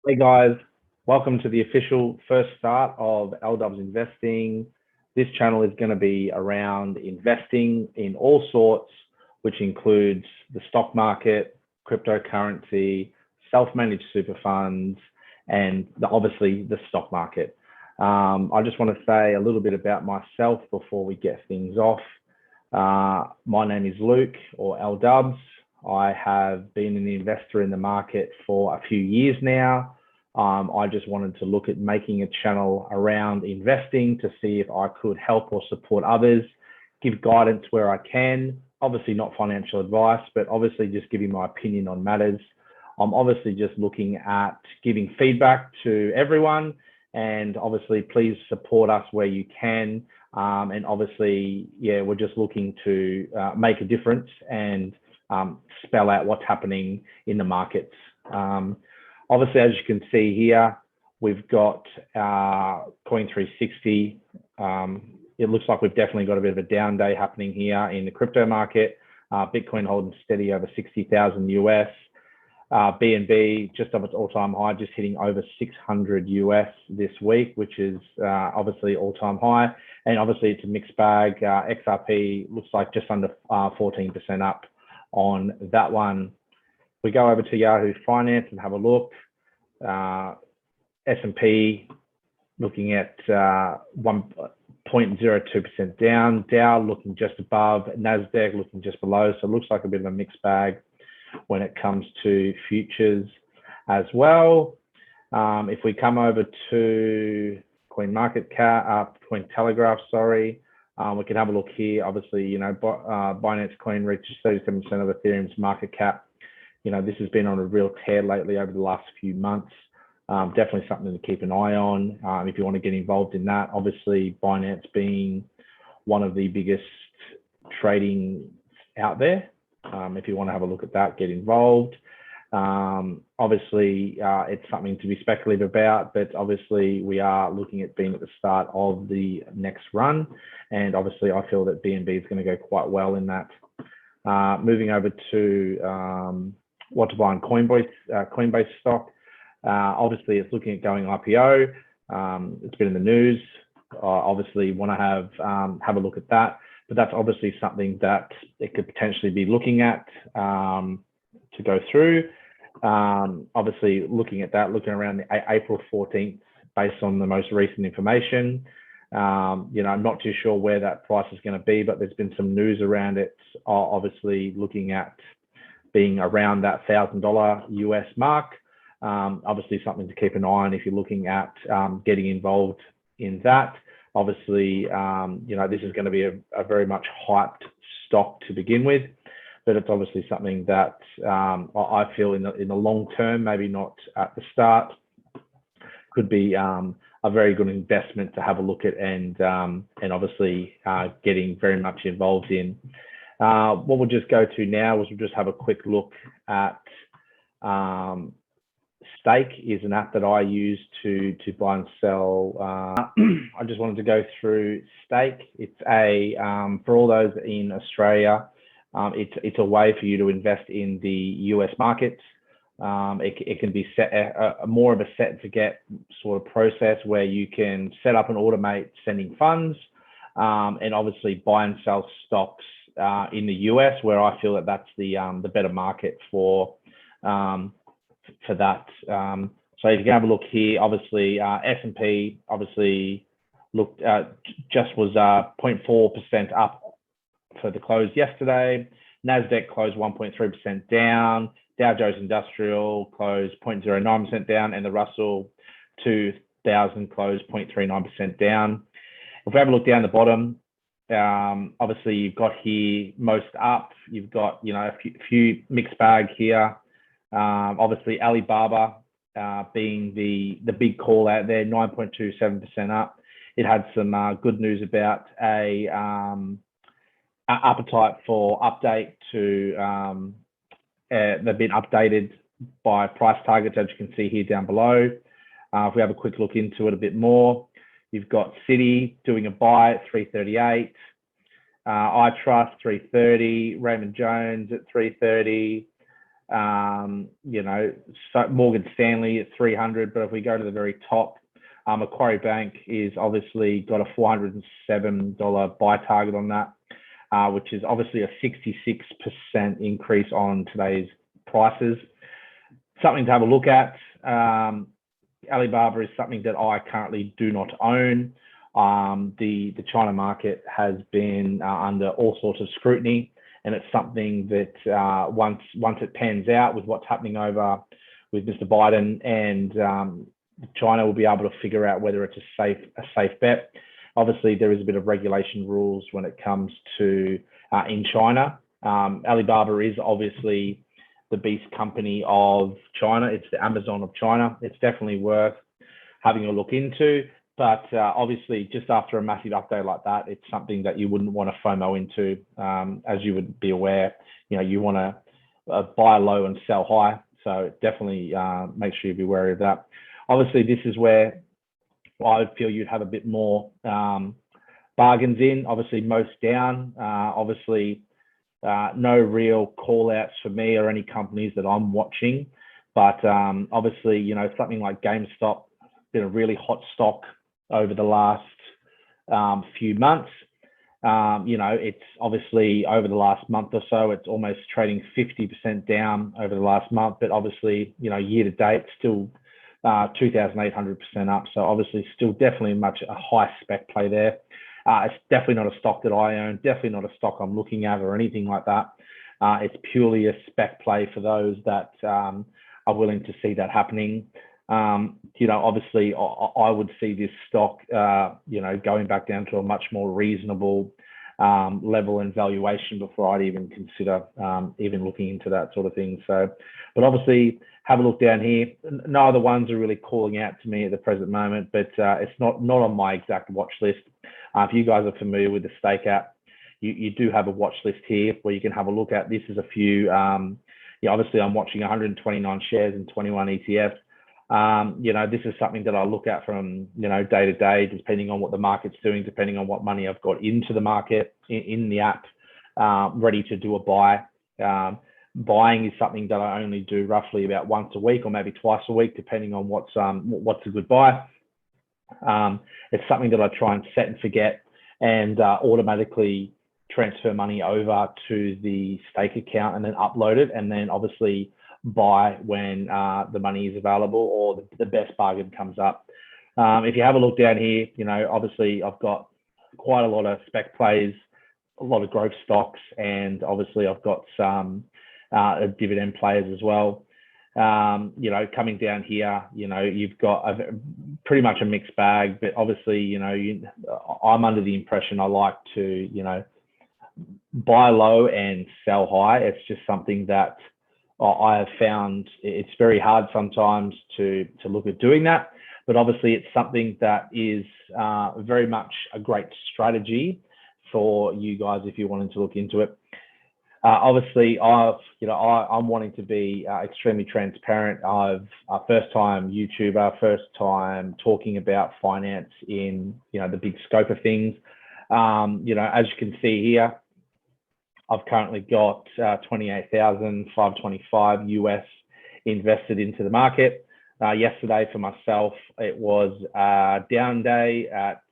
Hey guys, welcome to the official first start of Ldubs Investing. This channel is going to be around investing in all sorts, which includes the stock market, cryptocurrency, self-managed super funds, and obviously the stock market. I just want to say a little bit about myself before we get things off. My name is Luke, or Ldubs. I have been an investor in the market for a few years now. I just wanted to look at making a channel around investing to see if I could help or support others, give guidance where I can. Obviously not financial advice, but obviously just giving my opinion on matters. I'm obviously just looking at giving feedback to everyone, and obviously please support us where you can. And obviously, yeah, we're just looking to make a difference and spell out what's happening in the markets. Obviously, as you can see here, we've got Coin360. It looks like we've definitely got a bit of a down day happening here in the crypto market. Bitcoin holding steady over 60,000 US. BNB just up its all-time high, just hitting over 600 US this week, which is obviously all-time high. And obviously it's a mixed bag. XRP looks like just under 14% up on that one. We go over to Yahoo Finance and have a look. S&P looking at 1.02% down. Dow looking just above. NASDAQ looking just below. So it looks like a bit of a mixed bag when it comes to futures as well. If we come over to Cointelegraph, sorry, we can have a look here. Obviously, you know, Binance Coin reaches 37% of Ethereum's market cap. You know, this has been on a real tear lately over the last few months. Definitely something to keep an eye on if you want to get involved in that. Obviously, Binance being one of the biggest trading out there. If you want to have a look at that, get involved. Obviously, it's something to be speculative about, but obviously we are looking at being at the start of the next run. And obviously I feel that BNB is going to go quite well in that. Moving over to what to buy on Coinbase stock. Obviously it's looking at going IPO. It's been in the news. Obviously want to have a look at that, but that's obviously something that it could potentially be looking at to go through. Obviously looking at that, looking around the April 14th based on the most recent information. You know, I'm not too sure where that price is going to be, but there's been some news around it. Obviously looking at being around that $1,000 US mark. Obviously something to keep an eye on if you're looking at getting involved in that. Obviously, you know, this is going to be a very much hyped stock to begin with, but it's obviously something that I feel in the long term, maybe not at the start, could be a very good investment to have a look at and obviously getting very much involved in. What we'll just go to now is we'll just have a quick look at Stake is an app that I use to buy and sell. I just wanted to go through Stake. It's a for all those in Australia, it's a way for you to invest in the US markets. It can be more of a set and forget sort of process where you can set up and automate sending funds and obviously buy and sell stocks in the US, where I feel that that's the better market for that. So you can have a look here. Obviously, S&P obviously looked just was 0.4% up for the close yesterday. NASDAQ closed 1.3% down. Dow Jones Industrial closed 0.09% down, and the Russell 2000 closed 0.39% down. If we have a look down the bottom, obviously you've got here most up. You've got, you know, a few mixed bag here. Obviously Alibaba being the big call out there, 9.27% up. It had some good news about a appetite for update to they've been updated by price targets, as you can see here down below. If we have a quick look into it a bit more, you've got Citi doing a buy at 338, iTrust 330, Raymond Jones at 330, You know, so Morgan Stanley at 300, but if we go to the very top, Macquarie Bank is obviously got a $407 buy target on that, which is obviously a 66% increase on today's prices. Something to have a look at. Alibaba is something that I currently do not own. The China market has been under all sorts of scrutiny, and it's something that once it pans out with what's happening over with Mr. Biden, and China will be able to figure out whether it's a safe bet. Obviously, there is a bit of regulation rules when it comes to in China. Alibaba is obviously the beast company of China. It's the Amazon of China. It's definitely worth having a look into. But obviously, just after a massive update like that, it's something that you wouldn't want to FOMO into. As you would be aware, you know, you want to buy low and sell high. So definitely make sure you be wary of that. Obviously, this is where I would feel you'd have a bit more bargains in. Obviously, most down. Obviously, no real call outs for me or any companies that I'm watching. But obviously, you know, something like GameStop, been a really hot stock over the last few months. You know, it's obviously over the last month or so, it's almost trading 50% down over the last month. But obviously, you know, year to date, still 2,800% up. So obviously still definitely much a high spec play there. It's definitely not a stock that I own, definitely not a stock I'm looking at or anything like that. It's purely a spec play for those that are willing to see that happening. You know, obviously I would see this stock, you know, going back down to a much more reasonable level and valuation before I'd even consider even looking into that sort of thing. So, but obviously have a look down here. No other ones are really calling out to me at the present moment, but it's not on my exact watch list. If you guys are familiar with the Stake app, you do have a watch list here where you can have a look at. This is a few, yeah, obviously I'm watching 129 shares and 21 ETFs. You know, this is something that I look at from, you know, day to day, depending on what the market's doing, depending on what money I've got into the market in the app, ready to do a buy. Buying is something that I only do roughly about once a week or maybe twice a week, depending on what's a good buy. It's something that I try and set and forget and automatically transfer money over to the Stake account and then upload it, and then obviously buy when the money is available or the best bargain comes up. If you have a look down here, you know, obviously I've got quite a lot of spec plays, a lot of growth stocks, and obviously I've got some dividend players as well. You know, coming down here, you know, you've got pretty much a mixed bag, but obviously, you know, I'm under the impression I like to, you know, buy low and sell high. It's just something that I have found it's very hard sometimes to look at doing that, but obviously it's something that is very much a great strategy for you guys if you're wanting to look into it. Obviously, I'm wanting to be extremely transparent. I've a first-time YouTuber, first time talking about finance in, you know, the big scope of things. You know, as you can see here, I've currently got 28,525 US invested into the market. Yesterday for myself, it was a down day at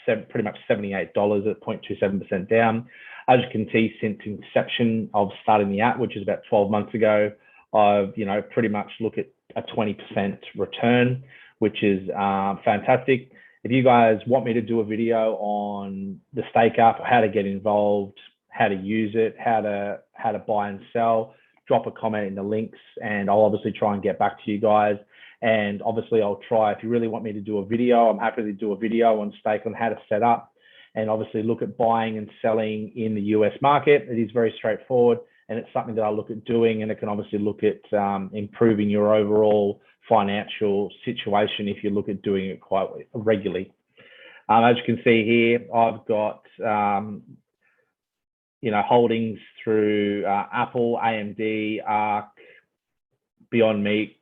pretty much $78 at 0.27% down. As you can see, since inception of starting the app, which is about 12 months ago, I've, you know, pretty much look at a 20% return, which is fantastic. If you guys want me to do a video on the Stake app, how to get involved, how to use it, how to buy and sell, drop a comment in the links, and I'll obviously try and get back to you guys. And obviously I'll try, if you really want me to do a video, I'm happy to do a video on Stake on how to set up and obviously look at buying and selling in the US market. It is very straightforward, and it's something that I look at doing, and it can obviously look at improving your overall financial situation if you look at doing it quite regularly. As you can see here, I've got you know, holdings through Apple, AMD, ARC, Beyond Meat,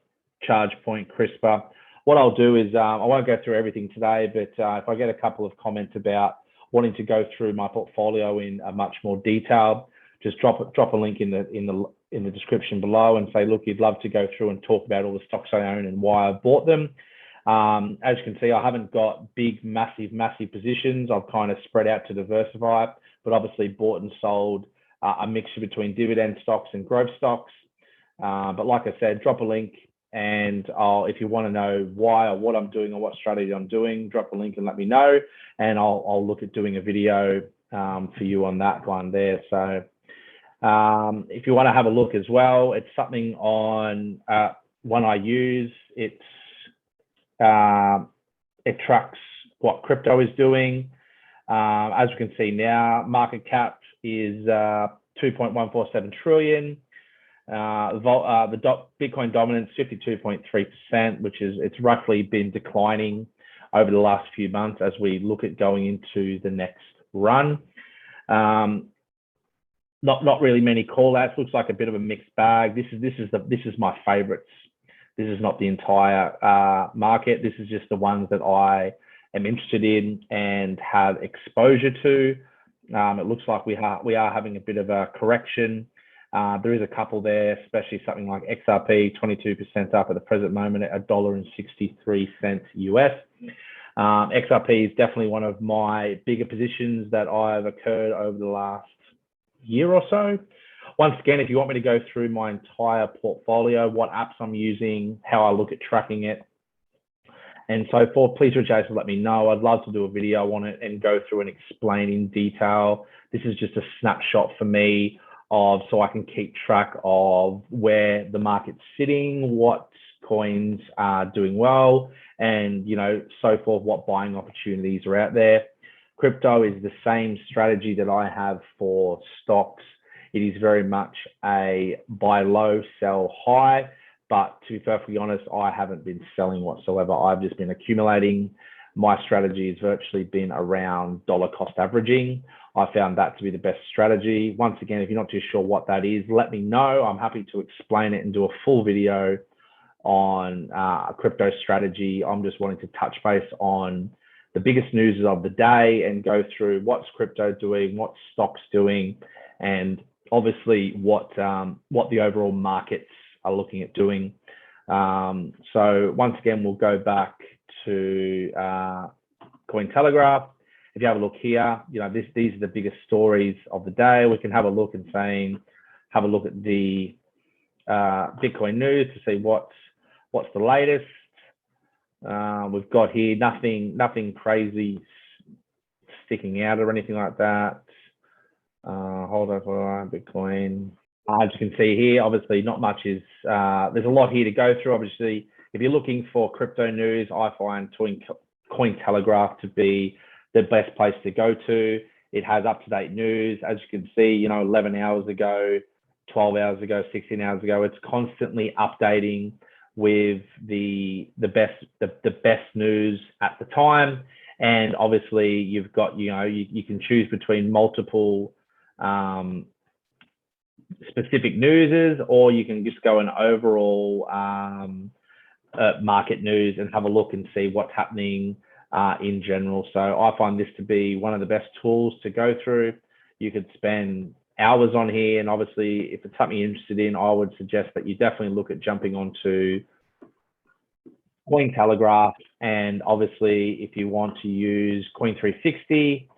ChargePoint, CRISPR. What I'll do is I won't go through everything today, but if I get a couple of comments about wanting to go through my portfolio in much more detail, just drop a link in the in the description below and say, look, you'd love to go through and talk about all the stocks I own and why I bought them. As you can see, I haven't got big, massive positions. I've kind of spread out to diversify, but obviously bought and sold a mixture between dividend stocks and growth stocks. But like I said, drop a link, and if you want to know why or what I'm doing or what strategy I'm doing, drop a link and let me know, and I'll look at doing a video for you on that one there. So if you want to have a look as well, it's something on one I use. It tracks what crypto is doing. As you can see now, market cap is 2.147 trillion. The Bitcoin dominance 52.3%, which is, it's roughly been declining over the last few months as we look at going into the next run. Not really many call outs. Looks like a bit of a mixed bag. This is my favorites. This is not the entire market. This is just the ones that I am interested in and have exposure to. It looks like we are having a bit of a correction. There is a couple there, especially something like XRP, 22% up at the present moment at $1.63 US. XRP is definitely one of my bigger positions that I've occurred over the last year or so. Once again, if you want me to go through my entire portfolio, what apps I'm using, how I look at tracking it, and so forth, please reach out to let me know. I'd love to do a video on it and go through and explain in detail. This is just a snapshot for me so I can keep track of where the market's sitting, what coins are doing well, and so forth, what buying opportunities are out there. Crypto is the same strategy that I have for stocks. It is very much a buy low, sell high. But to be perfectly honest, I haven't been selling whatsoever. I've just been accumulating. My strategy has virtually been around dollar cost averaging. I found that to be the best strategy. Once again, if you're not too sure what that is, let me know. I'm happy to explain it and do a full video on a crypto strategy. I'm just wanting to touch base on the biggest news of the day and go through what's crypto doing, what stocks doing, and obviously what the overall markets are looking at doing. So once again, we'll go back to Cointelegraph. If you have a look here, these are the biggest stories of the day. We can have a look and have a look at the Bitcoin news to see what's the latest. We've got here nothing crazy sticking out or anything like that. Hold on for Bitcoin. As you can see here, obviously not much is, there's a lot here to go through. Obviously, if you're looking for crypto news, I find Cointelegraph to be the best place to go to. It has up-to-date news. As you can see, 11 hours ago, 12 hours ago, 16 hours ago, it's constantly updating with the best news at the time. And obviously you've got, you can choose between multiple specific newses, or you can just go an overall market news and have a look and see what's happening in general. So I find this to be one of the best tools to go through. You could spend hours on here, and obviously if it's something you're interested in, I would suggest that you definitely look at jumping onto Cointelegraph. And obviously if you want to use Coin360,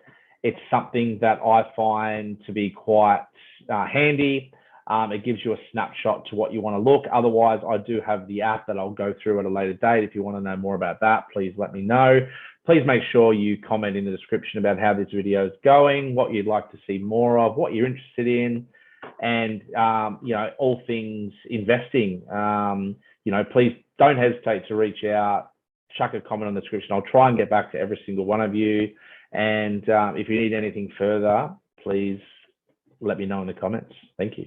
it's something that I find to be quite handy. It gives you a snapshot to what you want to look. Otherwise, I do have the app that I'll go through at a later date. If you want to know more about that, please let me know. Please make sure you comment in the description about how this video is going, what you'd like to see more of, what you're interested in, and all things investing. Please don't hesitate to reach out, chuck a comment on the description. I'll try and get back to every single one of you. And if you need anything further, please let me know in the comments. Thank you.